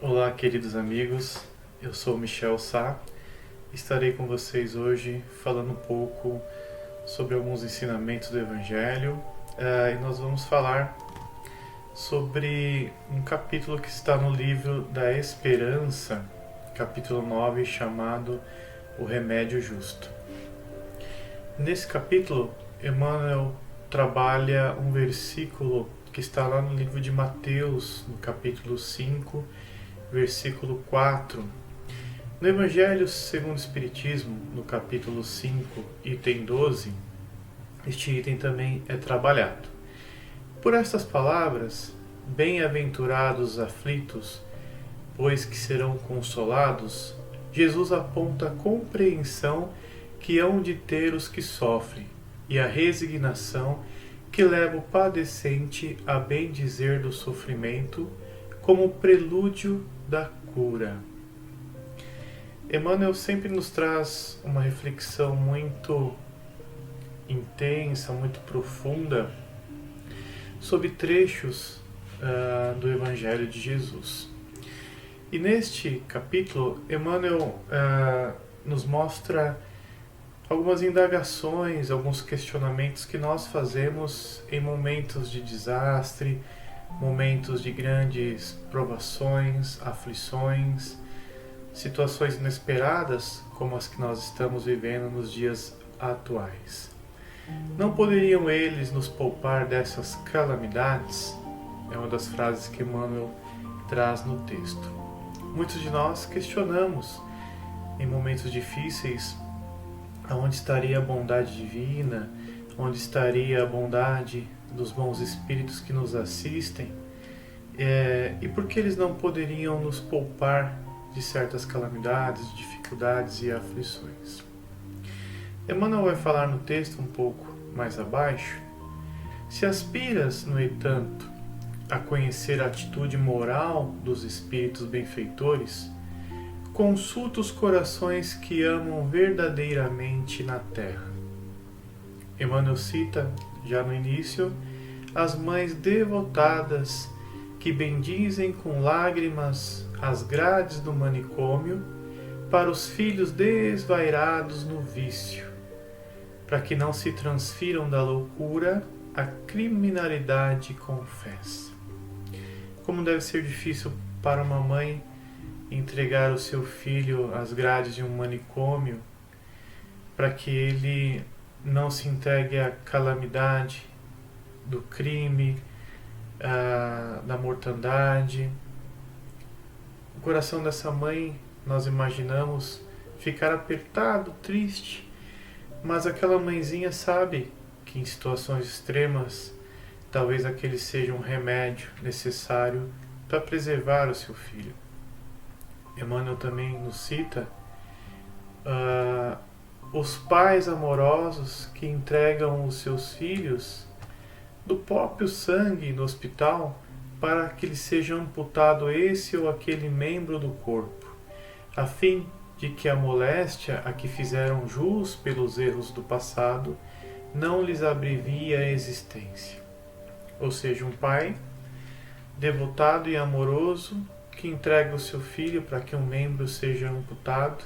Olá, queridos amigos, eu sou Michel Sá. Estarei com vocês hoje falando um pouco sobre alguns ensinamentos do Evangelho e nós vamos falar sobre um capítulo que está no livro da Esperança, capítulo 9, chamado O Remédio Justo. Nesse capítulo, Emmanuel trabalha um versículo que está lá no livro de Mateus, no capítulo 5, versículo 4. No Evangelho segundo o Espiritismo, no capítulo 5, item 12, este item também é trabalhado. Por estas palavras, bem-aventurados os aflitos, pois que serão consolados, Jesus aponta a compreensão que hão de ter os que sofrem e a resignação que leva o padecente a bendizer do sofrimento como prelúdio da cura. Emmanuel sempre nos traz uma reflexão muito intensa, muito profunda sobre trechos do Evangelho de Jesus. E neste capítulo, Emmanuel nos mostra algumas indagações, alguns questionamentos que nós fazemos em momentos de desastre, momentos de grandes provações, aflições, situações inesperadas como as que nós estamos vivendo nos dias atuais. Não poderiam eles nos poupar dessas calamidades? É uma das frases que Emmanuel traz no texto. Muitos de nós questionamos em momentos difíceis aonde estaria a bondade divina, onde estaria a bondade dos bons espíritos que nos assistem, e por que eles não poderiam nos poupar de certas calamidades, dificuldades e aflições. Emmanuel vai falar no texto um pouco mais abaixo: se aspiras, no entanto, a conhecer a atitude moral dos espíritos benfeitores, consulta os corações que amam verdadeiramente na terra. Emmanuel cita, já no início, as mães devotadas que bendizem com lágrimas as grades do manicômio para os filhos desvairados no vício, para que não se transfiram da loucura à criminalidade confessa. Como deve ser difícil para uma mãe entregar o seu filho às grades de um manicômio para que ele não se entregue à calamidade do crime, da mortandade. O coração dessa mãe, nós imaginamos, ficar apertado, triste, mas aquela mãezinha sabe que em situações extremas, talvez aquele seja um remédio necessário para preservar o seu filho. Emmanuel também nos cita os pais amorosos que entregam os seus filhos do próprio sangue no hospital para que lhe seja amputado esse ou aquele membro do corpo, a fim de que a moléstia a que fizeram jus pelos erros do passado não lhes abrevie a existência. Ou seja, um pai devotado e amoroso que entrega o seu filho para que um membro seja amputado,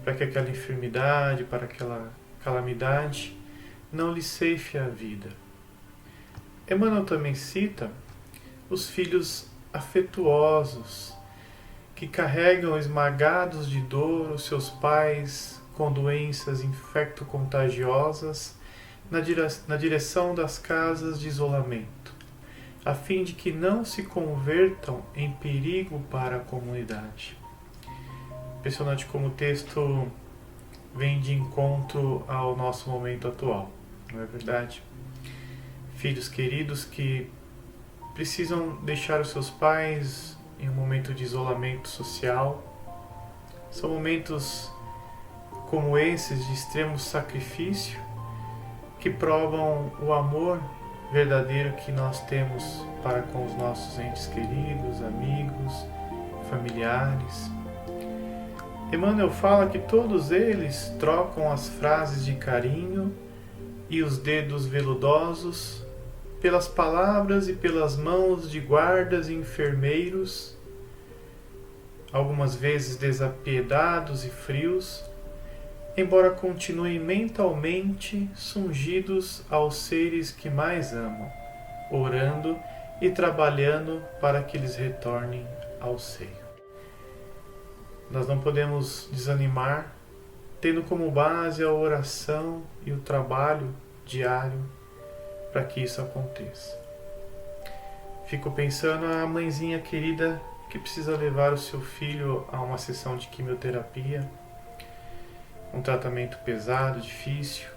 para que aquela enfermidade, para aquela calamidade não lhe ceife a vida. Emmanuel também cita os filhos afetuosos que carregam esmagados de dor os seus pais com doenças infecto-contagiosas na direção das casas de isolamento, a fim de que não se convertam em perigo para a comunidade. Impressionante como o texto vem de encontro ao nosso momento atual, não é verdade? Filhos queridos que precisam deixar os seus pais em um momento de isolamento social. São momentos como esses de extremo sacrifício que provam o amor verdadeiro que nós temos para com os nossos entes queridos, amigos, familiares. Emmanuel fala que todos eles trocam as frases de carinho e os dedos veludosos pelas palavras e pelas mãos de guardas e enfermeiros algumas vezes desapiedados e frios, embora continuem mentalmente sungidos aos seres que mais amam, orando e trabalhando para que eles retornem ao seio. Nós não podemos desanimar, tendo como base a oração e o trabalho diário para que isso aconteça. Fico pensando a mãezinha querida que precisa levar o seu filho a uma sessão de quimioterapia, um tratamento pesado, difícil,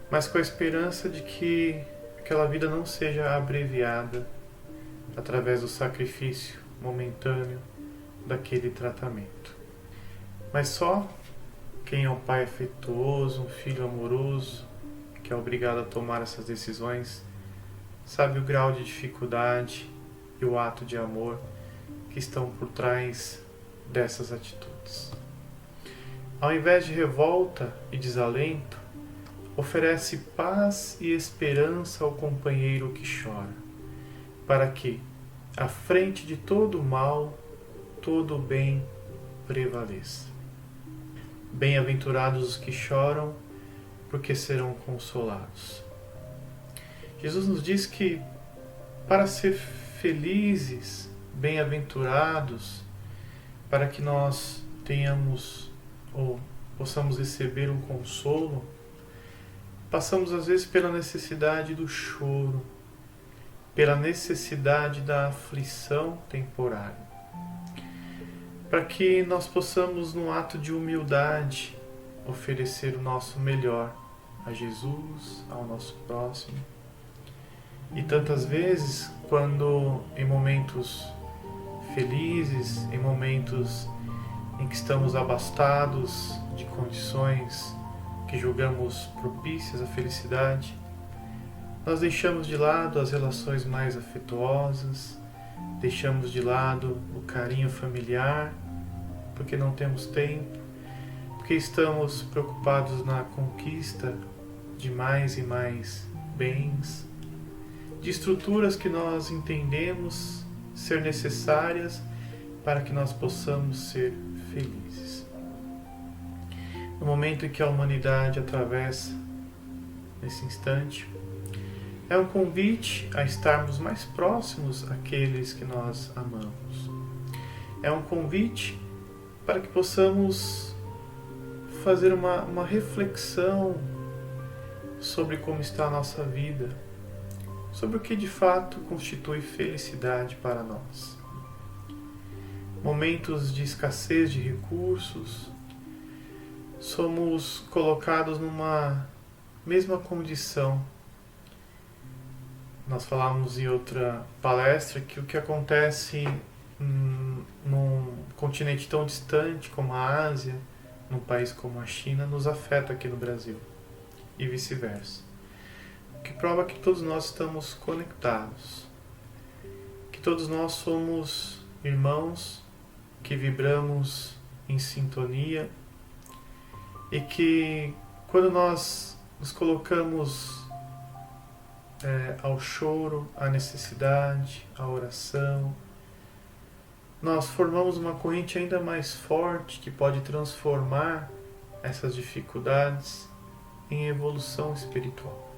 mas com a esperança de que aquela vida não seja abreviada através do sacrifício momentâneo daquele tratamento. Mas só quem é um pai afetuoso, um filho amoroso, que é obrigado a tomar essas decisões, sabe o grau de dificuldade e o ato de amor que estão por trás dessas atitudes. Ao invés de revolta e desalento, oferece paz e esperança ao companheiro que chora, para que, à frente de todo o mal, todo o bem prevaleça. Bem-aventurados os que choram, porque serão consolados. Jesus nos diz que para ser felizes, bem-aventurados, para que nós tenhamos ou possamos receber um consolo, passamos às vezes pela necessidade do choro, pela necessidade da aflição temporária, para que nós possamos, num ato de humildade, oferecer o nosso melhor a Jesus, ao nosso próximo. E tantas vezes, quando em momentos felizes, em momentos em que estamos abastados de condições que julgamos propícias à felicidade, nós deixamos de lado as relações mais afetuosas, deixamos de lado o carinho familiar, porque não temos tempo, porque estamos preocupados na conquista de mais e mais bens, de estruturas que nós entendemos ser necessárias para que nós possamos ser felizes. No momento em que a humanidade atravessa, nesse instante, é um convite a estarmos mais próximos àqueles que nós amamos. É um convite para que possamos fazer uma reflexão sobre como está a nossa vida, sobre o que de fato constitui felicidade para nós. Momentos de escassez de recursos, somos colocados numa mesma condição. Nós falamos em outra palestra que o que acontece num continente tão distante como a Ásia, num país como a China, nos afeta aqui no Brasil e vice-versa. O que prova que todos nós estamos conectados, que todos nós somos irmãos, que vibramos em sintonia e que quando nós nos colocamos ao choro, à necessidade, à oração, nós formamos uma corrente ainda mais forte que pode transformar essas dificuldades em evolução espiritual.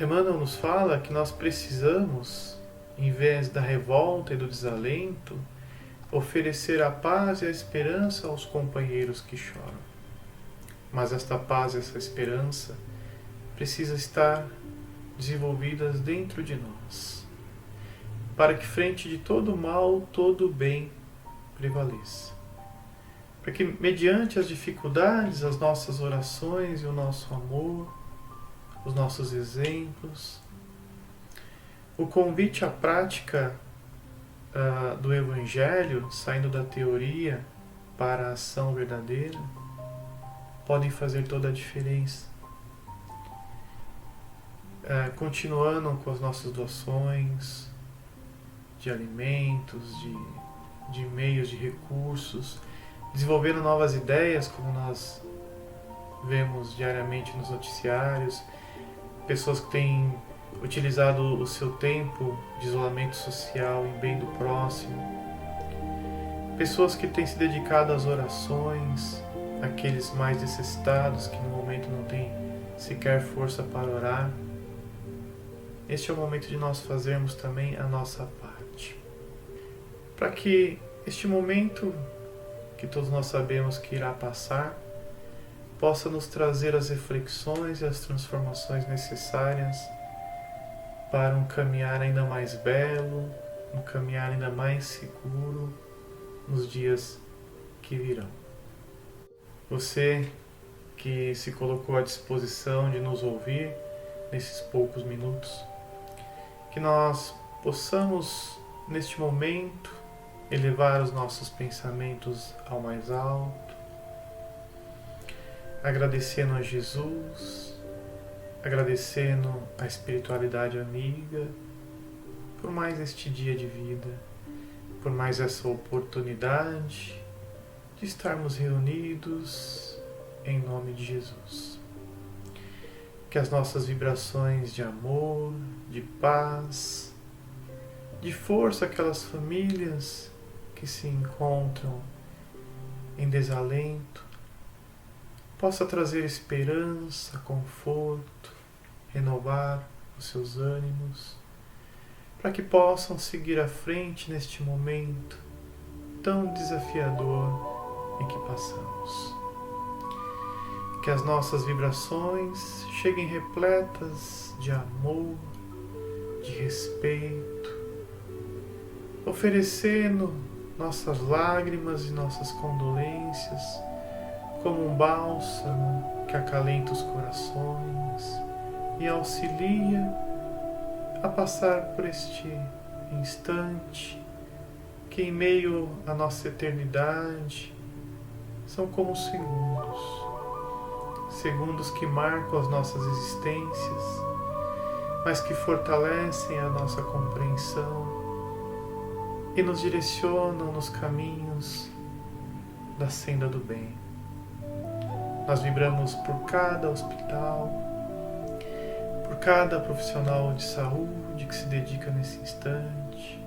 Emmanuel nos fala que nós precisamos, em vez da revolta e do desalento, oferecer a paz e a esperança aos companheiros que choram. Mas esta paz e essa esperança precisa estar desenvolvidas dentro de nós, para que frente de todo mal, todo bem prevaleça. Para que mediante as dificuldades, as nossas orações e o nosso amor, os nossos exemplos, o convite à prática do Evangelho, saindo da teoria para a ação verdadeira, podem fazer toda a diferença. Continuando com as nossas doações de alimentos, de meios, de recursos, desenvolvendo novas ideias, como nós vemos diariamente nos noticiários, pessoas que têm utilizado o seu tempo de isolamento social em bem do próximo, pessoas que têm se dedicado às orações, aqueles mais necessitados que no momento não têm sequer força para orar. Este é o momento de nós fazermos também a nossa parte, para que este momento, que todos nós sabemos que irá passar, possa nos trazer as reflexões e as transformações necessárias para um caminhar ainda mais belo, um caminhar ainda mais seguro nos dias que virão. Você que se colocou à disposição de nos ouvir nesses poucos minutos, que nós possamos neste momento elevar os nossos pensamentos ao mais alto, agradecendo a Jesus, agradecendo a espiritualidade amiga por mais este dia de vida, por mais essa oportunidade de estarmos reunidos em nome de Jesus. Que as nossas vibrações de amor, de paz, de força, aquelas famílias que se encontram em desalento, possa trazer esperança, conforto, renovar os seus ânimos, para que possam seguir à frente neste momento tão desafiador em que passamos. Que as nossas vibrações cheguem repletas de amor, de respeito, oferecendo nossas lágrimas e nossas condolências como um bálsamo que acalenta os corações e auxilia a passar por este instante que, em meio à nossa eternidade, são como segundos que marcam as nossas existências, mas que fortalecem a nossa compreensão e nos direcionam nos caminhos da senda do bem. Nós vibramos por cada hospital, por cada profissional de saúde que se dedica nesse instante,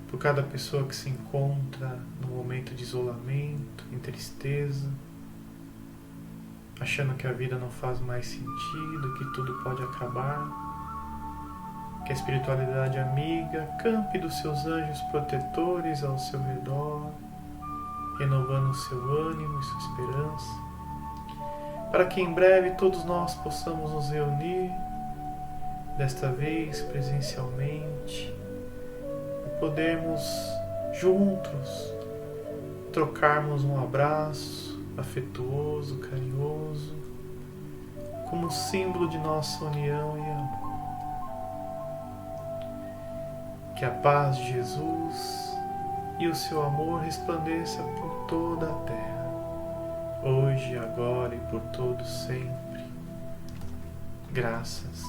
por cada pessoa que se encontra no momento de isolamento, em tristeza, achando que a vida não faz mais sentido, que tudo pode acabar. Que a espiritualidade amiga campe dos seus anjos protetores ao seu redor, renovando o seu ânimo e sua esperança, para que em breve todos nós possamos nos reunir, desta vez presencialmente, e podermos juntos trocarmos um abraço afetuoso, carinhoso, como símbolo de nossa união e amor. Que a paz de Jesus e o seu amor resplandeça por toda a terra, hoje, agora e por todo sempre. Graças